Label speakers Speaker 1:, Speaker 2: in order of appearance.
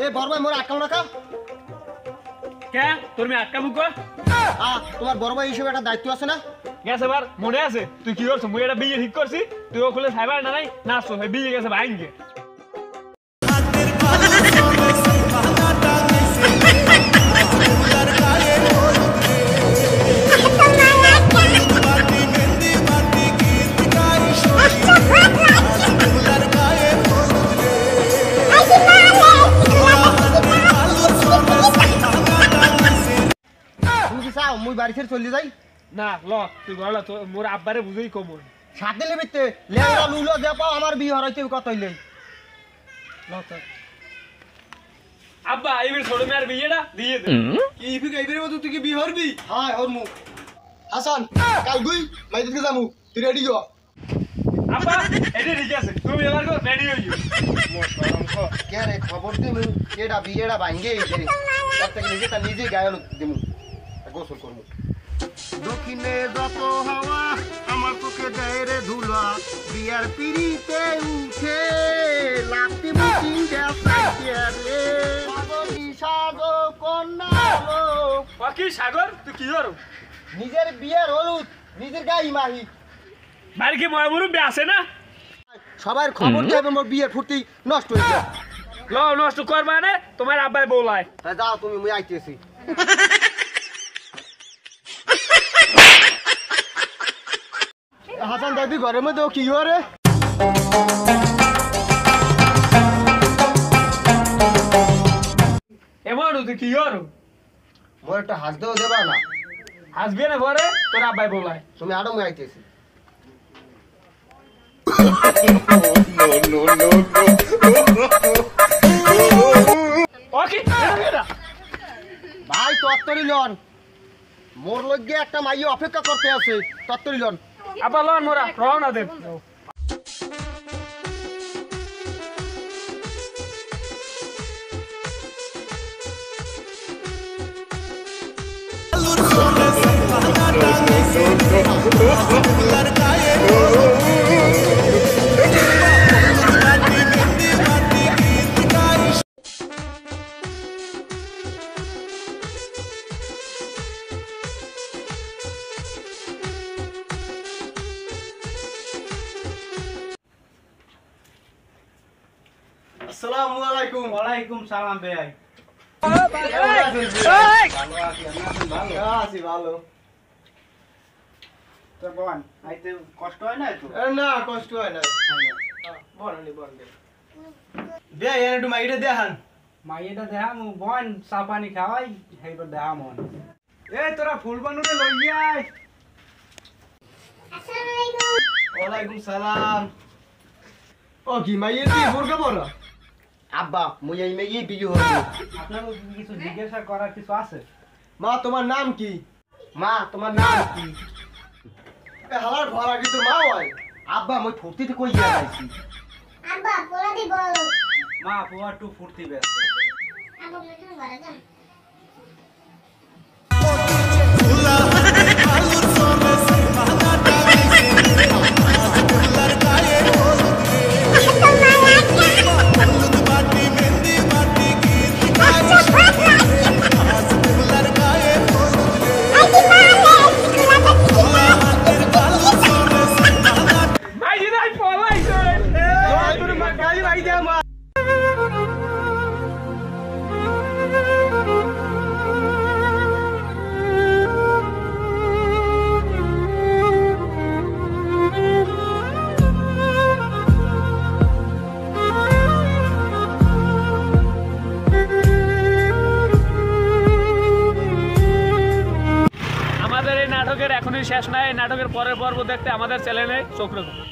Speaker 1: এ বড় ভাই মোর আটকাও না কা
Speaker 2: কে তোর মি আটকা মুখ
Speaker 1: তোমার বড় ভাই হিসেবে একটা দায়িত্ব আছে না
Speaker 2: গেছে বার মনে আছে তুই কি করছ মুই এটা বিয়ে ঠিক করছি তুই ও খুলে সাইবার না নাই নাচছো বিয়ে গেছে ভাইঙ্গে
Speaker 1: মুই বাড়ি ছেড়ে চলে যাই
Speaker 2: না ল তুই বড় তো মোর আব্বারে বুঝেই কম
Speaker 1: সাত দিলে বিতে লেলা লুলো যা পাও আমার বিয়ে হরাইতে কত হইলে
Speaker 2: ল তো আব্বা এইবার ছোট মেয়ের বিয়েটা দিয়ে দে
Speaker 1: কি ইফিক এইবারে মত তুই কি বিয়ে হরবি হ্যাঁ হরমু হাসান কাল দুই মাই দিকে যামু তুই রেডি হও
Speaker 2: আব্বা এটা ঠিক আছে তুমি এবার কো রেডি হই মোর শরম কো
Speaker 1: কে রে খবর দিমু কেডা বিয়েটা ভাঙ্গে এইছে প্রত্যেক নিজে নিজে গায়ন দিমু গোসল করমু দক্ষিণে যত হাওয়া আমার চোখে দেয় রে ধুলা বিয়ার পিড়িতে উঠে লাপতি মুটিং দেখাইতে রে সাগরি সাগো কন্যা লো
Speaker 2: বাকি সাগর তুই কি করো
Speaker 1: নিজের বিয়ার হলুদ নিজের গাই মাহি
Speaker 2: বাড়ি কি ময়মুরু বে আছে না
Speaker 1: সবার খবর দেবে মোর বিয়ের ফুর্তি নষ্ট হয়ে যায়
Speaker 2: ল নষ্ট কর মানে তোমার আব্বাই বলায়
Speaker 1: যাও তুমি মুই আইতেছি হাসান দাদি ঘরের মধ্যে কি করে
Speaker 2: এমন তুই কি করো
Speaker 1: মোর একটা হাসদেও দেবা না
Speaker 2: হাসবে না ঘরে তোর আব্বাই বলায়
Speaker 1: তুমি আরো মুই আইতেছি
Speaker 2: ওকে এটা
Speaker 1: ভাই তত্তরি লন মোর লগে একটা মাই অপেক্ষা করতে আছে তত্তরি লন
Speaker 2: আব্বা লন মোরা রওনা দে
Speaker 1: আসসালামু আলাইকুম
Speaker 3: ওয়ালাইকুম সালাম ভাই
Speaker 1: আছি ভালো
Speaker 3: তো বোন আইতে কষ্ট হয় না তো
Speaker 1: না কষ্ট হয় না বলনি বলনি
Speaker 3: দে এনে একটু মাইটা দেখান মাইটা দেখাম বোন চা পানি খাওয়াই হেইবার দেখাম মন এ তোরা ফুল বানুরে লই আয়
Speaker 4: আসসালামু আলাইকুম
Speaker 1: ওয়ালাইকুম সালাম ও কি মাইয়ের কি বোরকা পরা আব্বা মুই এই মেগি বিয়ে হইব
Speaker 3: আপনার কিছু জিজ্ঞাসা করার কিছু আছে
Speaker 1: মা তোমার নাম কি মা তোমার নাম কি এ হালার ভরা কি তোর মা হয় আব্বা মুই ফুর্তিতে কই গিয়া যাইছি
Speaker 4: আব্বা পোলা দি বল
Speaker 3: মা পোয়া টু ফুর্তি বেশ
Speaker 4: আব্বা তুমি ঘরে যান
Speaker 2: নাটকের এখনই শেষ নাই নাটকের পরের পর্ব দেখতে আমাদের চ্যানেলে চোখ রাখুন।